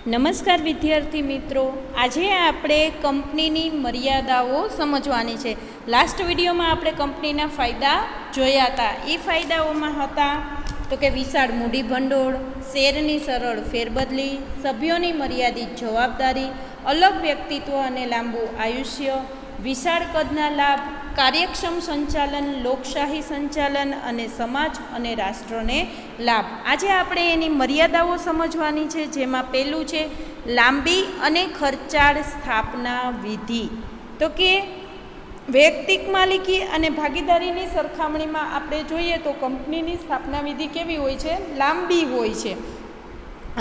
નમસ્કાર વિદ્યાર્થી મિત્રો, આજે આપણે કંપનીની મર્યાદાઓ સમજવાની છે. લાસ્ટ વિડીયોમાં આપણે કંપનીના ફાયદા જોયા હતા. એ ફાયદાઓમાં હતા તો કે વિશાળ મૂડી ભંડોળ, શેરની સરળ ફેરબદલી, સભ્યોની મર્યાદિત જવાબદારી, અલગ વ્યક્તિત્વ અને લાંબુ આયુષ્ય, વિશાળ કદના લાભ, કાર્યક્ષમ સંચાલન, લોકશાહી સંચાલન અને સમાજ અને રાષ્ટ્રને લાભ. આજે આપણે એની મર્યાદાઓ સમજવાની છે, જેમાં પહેલું છે લાંબી અને ખર્ચાળ સ્થાપના વિધિ. તો કે વૈયક્તિક માલિકી અને ભાગીદારીની સરખામણીમાં આપણે જોઈએ તો કંપનીની સ્થાપના વિધિ કેવી હોય છે? લાંબી હોય છે.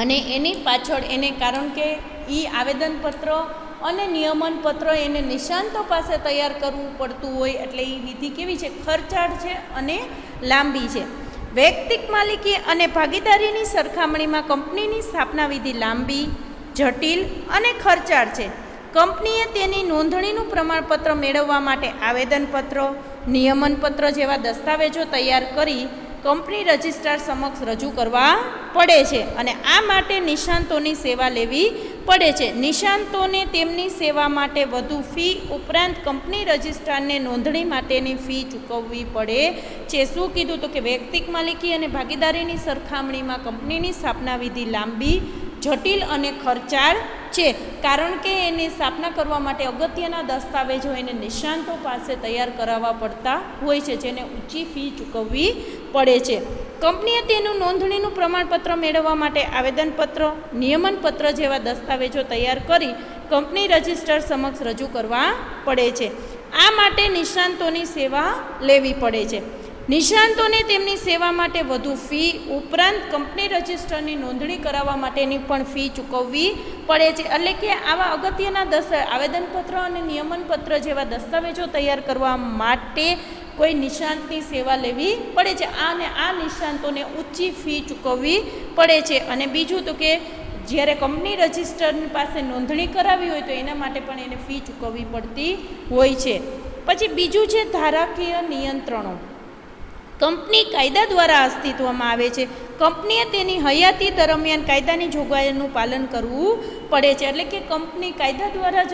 અને એની પાછળ એને કારણ કે એ આવેદનપત્ર અને નિયમનપત્ર એને નિષ્ણાતો પાસે તૈયાર કરવું પડતું હોય, એટલે એ વિધિ કેવી છે? ખર્ચાળ છે અને લાંબી છે. વૈયક્તિક માલિકી અને ભાગીદારીની સરખામણીમાં કંપનીની સ્થાપના વિધિ લાંબી, જટિલ અને ખર્ચાળ છે. કંપનીએ તેની નોંધણીનું પ્રમાણપત્ર મેળવવા માટે આવેદનપત્ર, નિયમનપત્ર જેવા દસ્તાવેજો તૈયાર કરી કંપની રજિસ્ટ્રાર સમક્ષ રજૂ કરવા પડે છે, અને આ માટે નિષ્ણાતોની સેવા લેવી પડે છે. નિષ્ણાતોને તેમની સેવા માટે વધુ ફી ઉપરાંત કંપની રજિસ્ટ્રારને નોંધણી માટેની ફી ચૂકવવી પડે છે. શું કીધું? તો કે વૈયક્તિક માલિકી અને ભાગીદારીની સરખામણીમાં કંપનીની સ્થાપના વિધિ લાંબી, જટિલ અને ખર્ચાળ છે, કારણ કે એની સ્થાપના કરવા માટે અગત્યના દસ્તાવેજો એને નિષ્ણાતો પાસે તૈયાર કરાવવા પડતા હોય છે, જેને ઊંચી ફી ચૂકવવી પડે છે. કંપનીએ તેનું નોંધણીનું પ્રમાણપત્ર મેળવવા માટે આવેદનપત્ર, નિયમનપત્ર જેવા દસ્તાવેજો તૈયાર કરી કંપની રજિસ્ટ્રાર સમક્ષ રજૂ કરવા પડે છે. આ માટે નિષ્ણાતોની સેવા લેવી પડે છે. નિષ્ણાતોને તેમની સેવા માટે વધુ ફી ઉપરાંત કંપની રજિસ્ટરની નોંધણી કરાવવા માટેની પણ ફી ચૂકવવી પડે છે. એટલે કે આવા અગત્યના આવેદનપત્ર અને નિયમનપત્ર જેવા દસ્તાવેજો તૈયાર કરવા માટે કોઈ નિષ્ણાતની સેવા લેવી પડે છે, અને આ નિષ્ણાતોને ઊંચી ફી ચૂકવવી પડે છે. અને બીજું તો કે જ્યારે કંપની રજિસ્ટરની પાસે નોંધણી કરાવી હોય તો એના માટે પણ એને ફી ચૂકવવી પડતી હોય છે. પછી બીજું છે ધારાકીય નિયંત્રણો. કંપની કાયદા દ્વારા અસ્તિત્વમાં આવે છે. કંપનીએ તેની હયાતી દરમિયાન કાયદાની જોગવાઈઓનું પાલન કરવું પડે છે. એટલે કે કંપની કાયદા દ્વારા જ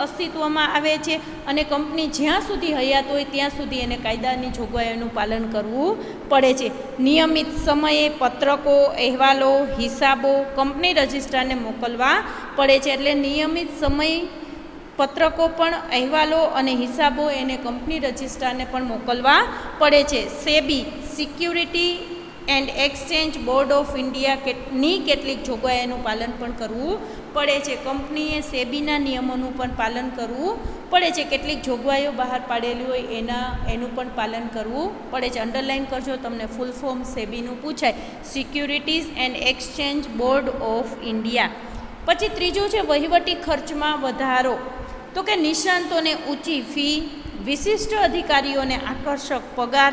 અસ્તિત્વમાં આવે છે, અને કંપની જ્યાં સુધી હયાત હોય ત્યાં સુધી એને કાયદાની જોગવાઈઓનું પાલન કરવું પડે છે. નિયમિત સમયે પત્રકો, અહેવાલો, હિસાબો કંપની રજિસ્ટ્રારને મોકલવા પડે છે. એટલે નિયમિત સમય પત્રકો પણ, અહેવાલો અને હિસાબો એને કંપની રજિસ્ટ્રારને પણ મોકલવા પડે છે. SEBI security and exchange board of ઇન્ડિયાની કેટલીક જોગવાઈઓનું પાલન પણ કરવું પડે છે. કંપનીએ સેબીના નિયમોનું પણ પાલન કરવું પડે છે. કેટલીક જોગવાઈઓ બહાર પાડેલી હોય એનું પણ પાલન કરવું પડે છે. અંડરલાઇન કરજો, તમને ફૂલ ફોર્મ સેબીનું પૂછાય, securities and exchange board of India. પછી ત્રીજું છે વહીવટી ખર્ચમાં વધારો. તો કે નિષ્ણાતોને ઊંચી ફી, વિશિષ્ટ અધિકારીઓને આકર્ષક પગાર,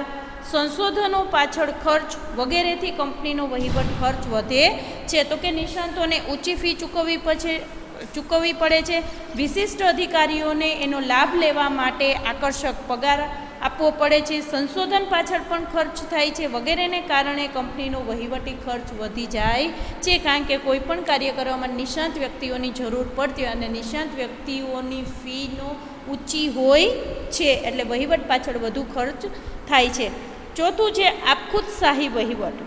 સંશોધનો પાછળ ખર્ચ વગેરેથી કંપનીનો વહીવટ ખર્ચ વધે છે. તો કે નિષ્ણાતોને ઊંચી ફી ચૂકવવી પડે છે, વિશિષ્ટ અધિકારીઓને એનો લાભ લેવા માટે આકર્ષક પગાર આપવો પડે છે, સંશોધન પાછળ પણ ખર્ચ થાય છે, વગેરેને કારણે કંપનીનો વહીવટી ખર્ચ વધી જાય છે. કારણ કે કોઈ પણ કાર્ય કરવામાં નિષ્ણાત વ્યક્તિઓની જરૂર પડતી હોય અને નિષ્ણાત વ્યક્તિઓની ફીનો ઊંચી હોય છે, એટલે વહીવટ પાછળ વધુ ખર્ચ થાય છે. ચોથું છે આપખુદશાહી વહીવટ.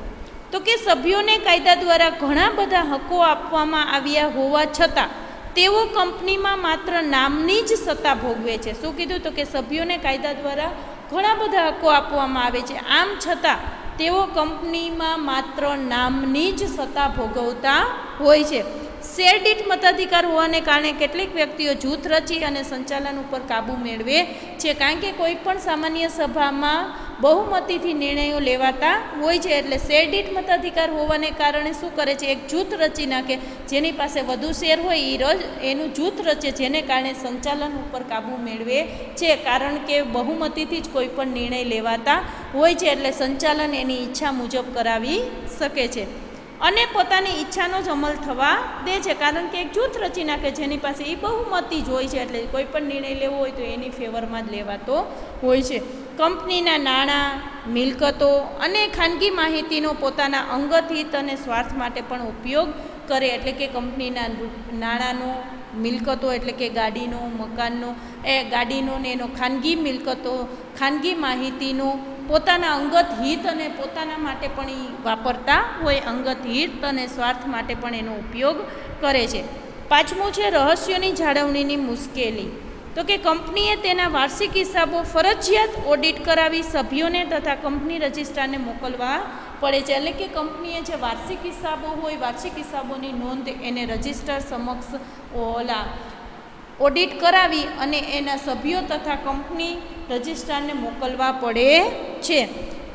તો કે સભ્યોને કાયદા દ્વારા ઘણા બધા હકો આપવામાં આવ્યા હોવા છતાં તેઓ કંપનીમાં માત્ર નામની જ સત્તા ભોગવે છે. શું કીધું? તો કે સભ્યોને કાયદા દ્વારા ઘણા બધા હકો આપવામાં આવે છે, આમ છતાં તેઓ કંપનીમાં માત્ર નામની જ સત્તા ભોગવતા હોય છે. શેરદીઠ મતાધિકાર હોવાને કારણે કેટલીક વ્યક્તિઓ જૂથ રચી અને સંચાલન ઉપર કાબૂ મેળવે છે. કારણ કે કોઈ પણ સામાન્ય સભામાં બહુમતીથી નિર્ણયો લેવાતા હોય છે, એટલે શેરદીઠ મતાધિકાર હોવાને કારણે શું કરે છે? એક જૂથ રચી નાખે, જેની પાસે વધુ શેર હોય એનું જૂથ રચે, જેને કારણે સંચાલન ઉપર કાબૂ મેળવે છે. કારણ કે બહુમતીથી જ કોઈ પણ નિર્ણય લેવાતા હોય છે, એટલે સંચાલન એની ઈચ્છા મુજબ કરાવી શકે છે અને પોતાની ઈચ્છાનો જ અમલ થવા દે છે. કારણ કે એક જૂથ રચી નાખે, જેની પાસે એ બહુમતી જ હોય છે, એટલે કોઈ પણ નિર્ણય લેવો હોય તો એની ફેવરમાં જ લેવાતો હોય છે. કંપનીના નાણાં, મિલકતો અને ખાનગી માહિતીનો પોતાના અંગત હિત અને સ્વાર્થ માટે પણ ઉપયોગ કરે. એટલે કે કંપનીના નાણાંનો, મિલકતો એટલે કે ગાડીનો, મકાનનો, ગાડીનો ને એનો ખાનગી મિલકતો, ખાનગી માહિતીનો પોતાના અંગત હિત અને પોતાના માટે પણ એ વાપરતા હોય, અંગત હિત અને સ્વાર્થ માટે પણ એનો ઉપયોગ કરે છે. પાંચમું છે રહસ્યોની જાળવણીની મુશ્કેલી. તો કે કંપનીએ તેના વાર્ષિક હિસાબો ફરજિયાત ઓડિટ કરાવી સભ્યોને તથા કંપની રજિસ્ટ્રારને મોકલવા પડે છે. એટલે કે કંપનીએ જે વાર્ષિક હિસાબો હોય, વાર્ષિક હિસાબોની નોંધ એને રજિસ્ટ્રાર સમક્ષ ઓડિટ કરાવી અને એના સભ્યો તથા કંપની રજિસ્ટ્રારને મોકલવા પડે છે.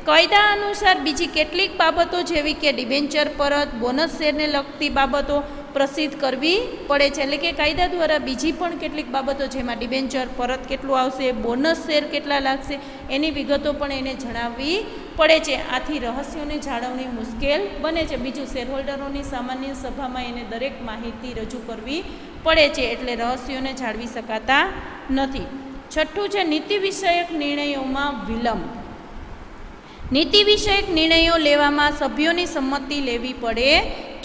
કાયદા અનુસાર બીજી કેટલીક બાબતો જેવી કે ડિબેન્ચર પરત, બોનસ શેરને લગતી બાબતો પ્રસિદ્ધ કરવી પડે છે. એટલે કે કાયદા દ્વારા બીજી પણ કેટલીક બાબતો જેમાં ડિબેન્ચર પરત કેટલું આવશે, બોનસ શેર કેટલા લાગશે, એની વિગતો પણ એને જણાવવી પડે છે. આથી રહસ્યોની જાળવણી મુશ્કેલ બને છે. બીજું, શેરહોલ્ડરોની સામાન્ય સભામાં એને દરેક માહિતી રજૂ કરવી પડે છે, એટલે રહસ્યોને જાળવી શકાતા નથી. છઠ્ઠું છે નીતિ વિષયક નિર્ણયોમાં વિલંબ. નીતિ વિષયક નિર્ણયો લેવામાં સભ્યોની સંમતિ લેવી પડે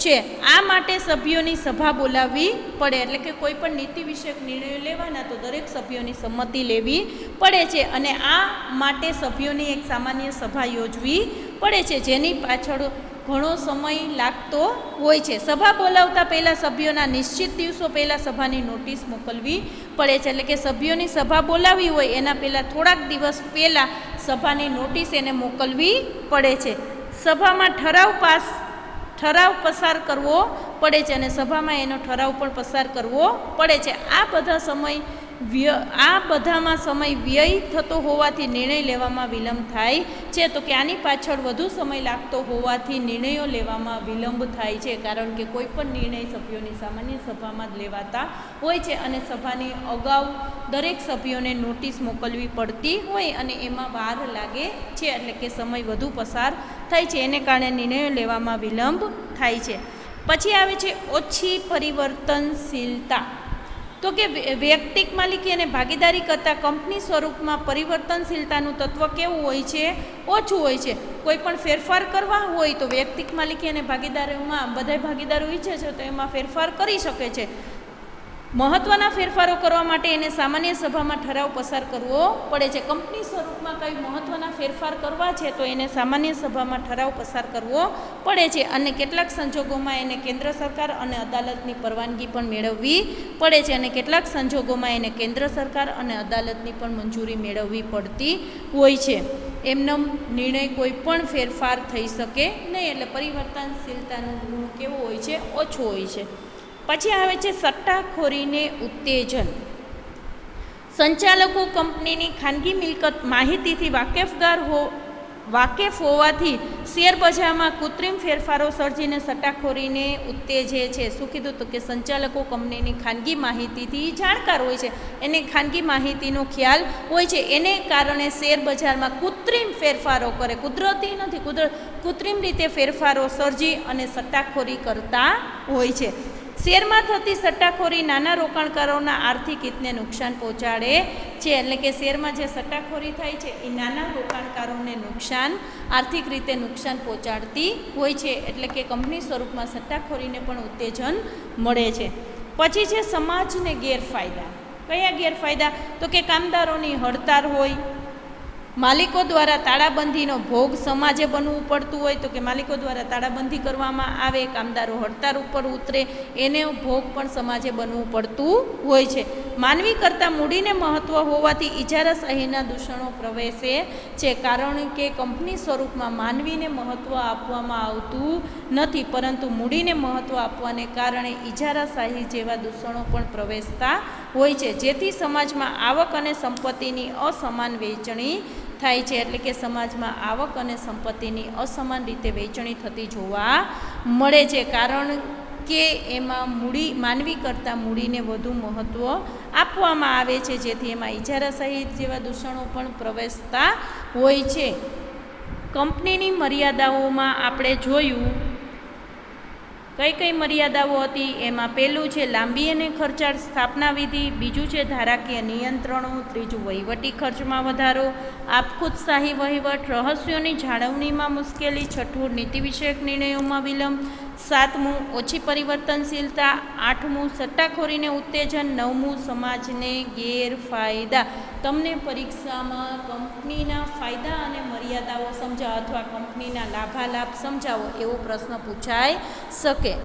છે. આ માટે સભ્યોની સભા બોલાવવી પડે. એટલે કે કોઈ પણ નીતિ વિષયક નિર્ણયો લેવાના તો દરેક સભ્યોની સંમતિ લેવી પડે છે અને આ માટે સભ્યોની એક સામાન્ય સભા યોજવી પડે છે, જેની પાછળ ઘણો સમય લાગતો હોય છે. સભા બોલાવતા પહેલાં સભ્યોના નિશ્ચિત દિવસો પહેલાં સભાની નોટિસ મોકલવી પડે છે. એટલે કે સભ્યોની સભા બોલાવી હોય એના પહેલાં થોડાક દિવસ પહેલાં સભાની નોટિસ એને મોકલવી પડે છે. સભામાં ઠરાવ પસાર કરવો પડે છે અને સભામાં એનો ઠરાવ પણ પસાર કરવો પડે છે. આ બધામાં સમય વ્યય થતો હોવાથી નિર્ણય લેવામાં વિલંબ થાય છે. તો કે આની પાછળ વધુ સમય લાગતો હોવાથી નિર્ણયો લેવામાં વિલંબ થાય છે, કારણ કે કોઈ પણ નિર્ણય સભ્યોની સામાન્ય સભામાં જ લેવાતા હોય છે અને સભાની અગાઉ દરેક સભ્યોને નોટિસ મોકલવી પડતી હોય અને એમાં વાર લાગે છે, એટલે કે સમય વધુ પસાર થાય છે, એને કારણે નિર્ણયો લેવામાં વિલંબ થાય છે. પછી આવે છે ઓછી પરિવર્તનશીલતા. તો કે વૈયક્તિક માલિકી અને ભાગીદારી કરતાં કંપની સ્વરૂપમાં પરિવર્તનશીલતાનું તત્વ કેવું હોય છે? ઓછું હોય છે. કોઈ પણ ફેરફાર કરવા હોય તો વૈયક્તિક માલિકી અને ભાગીદારીમાં બધા ભાગીદારો ઈચ્છે છે તો એમાં ફેરફાર કરી શકે છે. મહત્ત્વના ફેરફારો કરવા માટે એને સામાન્ય સભામાં ઠરાવ પસાર કરવો પડે છે. કંપની સ્વરૂપમાં કંઈ મહત્ત્વના ફેરફાર કરવા છે તો એને સામાન્ય સભામાં ઠરાવ પસાર કરવો પડે છે અને કેટલાક સંજોગોમાં એને કેન્દ્ર સરકાર અને અદાલતની પરવાનગી પણ મેળવવી પડે છે અને કેટલાક સંજોગોમાં એને કેન્દ્ર સરકાર અને અદાલતની પણ મંજૂરી મેળવવી પડતી હોય છે. એમનો નિર્ણય કોઈ પણ ફેરફાર થઈ શકે નહીં, એટલે પરિવર્તનશીલતાનું ગુણ કેવો હોય છે? ઓછો હોય છે. પછી આવે છે સટ્ટાખોરીને ઉત્તેજન. સંચાલકો કંપનીની ખાનગી મિલકત માહિતીથી વાકેફ હોવાથી શેર બજારમાં કૃત્રિમ ફેરફારો સર્જીને સટ્ટાખોરીને ઉત્તેજે છે. શું કીધું? તો કે સંચાલકો કંપનીની ખાનગી માહિતીથી જાણકાર હોય છે, એને ખાનગી માહિતીનો ખ્યાલ હોય છે, એને કારણે શેર બજારમાં કૃત્રિમ ફેરફારો કરે, કુદરતી નથી, કૃત્રિમ રીતે ફેરફારો સર્જી અને સટ્ટાખોરી કરતા હોય છે. શેરમાં થતી સટ્ટાખોરી નાના રોકાણકારોના આર્થિક હિતને નુકસાન પહોંચાડે છે. એટલે કે શેરમાં જે સટ્ટાખોરી થાય છે એ નાના રોકાણકારોને આર્થિક રીતે નુકસાન પહોંચાડતી હોય છે. એટલે કે કંપની સ્વરૂપમાં સટ્ટાખોરીને પણ ઉત્તેજન મળે છે. પછી છે સમાજને ગેરફાયદા. કયા ગેરફાયદા? તો કે કામદારોની હડતાળ હોય, માલિકો દ્વારા તાળાબંધીનો ભોગ સમાજે બનવું પડતું હોય, તો કે માલિકો દ્વારા તાળાબંધી કરવામાં આવે, કામદારો હડતાળ ઉપર ઉતરે, એને ભોગ પણ સમાજે બનવું પડતું હોય છે. માનવી કરતાં મૂડીને મહત્ત્વ હોવાથી ઇજારાશાહીના દૂષણો પ્રવેશે છે, કારણ કે કંપની સ્વરૂપમાં માનવીને મહત્ત્વ આપવામાં આવતું નથી, પરંતુ મૂડીને મહત્ત્વ આપવાને કારણે ઇજારાશાહી જેવા દૂષણો પણ પ્રવેશતા હોય છે, જેથી સમાજમાં આવક અને સંપત્તિની અસમાન વહેંચણી થાય છે. એટલે કે સમાજમાં આવક અને સંપત્તિની અસમાન રીતે વહેંચણી થતી જોવા મળે છે, કારણ કે એમાં માનવી કરતાં મૂડીને વધુ મહત્ત્વ આપવામાં આવે છે, જેથી એમાં ઇજારાશાહી જેવા દૂષણો પણ પ્રવેશતા હોય છે. કંપનીની મર્યાદાઓમાં આપણે જોયું કઈ કઈ મર્યાદાઓ હતી એમાં પહેલું છે લાંબી અને ખર્ચાળ સ્થાપના વિધિ, બીજું છે ધારાકીય નિયંત્રણો, ત્રીજું વહીવટી ખર્ચમાં વધારો, આપખુદશાહી વહીવટ, રહસ્યોની જાળવણીમાં મુશ્કેલી, છઠ્ઠું નીતિ વિષયક નિર્ણયોમાં વિલંબ, સાતમું ઓછી પરિવર્તનશીલતા, આઠમું સટ્ટાખોરીને ઉત્તેજન, નવમું સમાજને ગેરફાયદા. તમને પરીક્ષામાં કંપનીના ફાયદા અને મર્યાદાઓ સમજાવો અથવા કંપનીના લાભાલાભ સમજાવો એવો પ્રશ્ન પૂછાઈ શકે.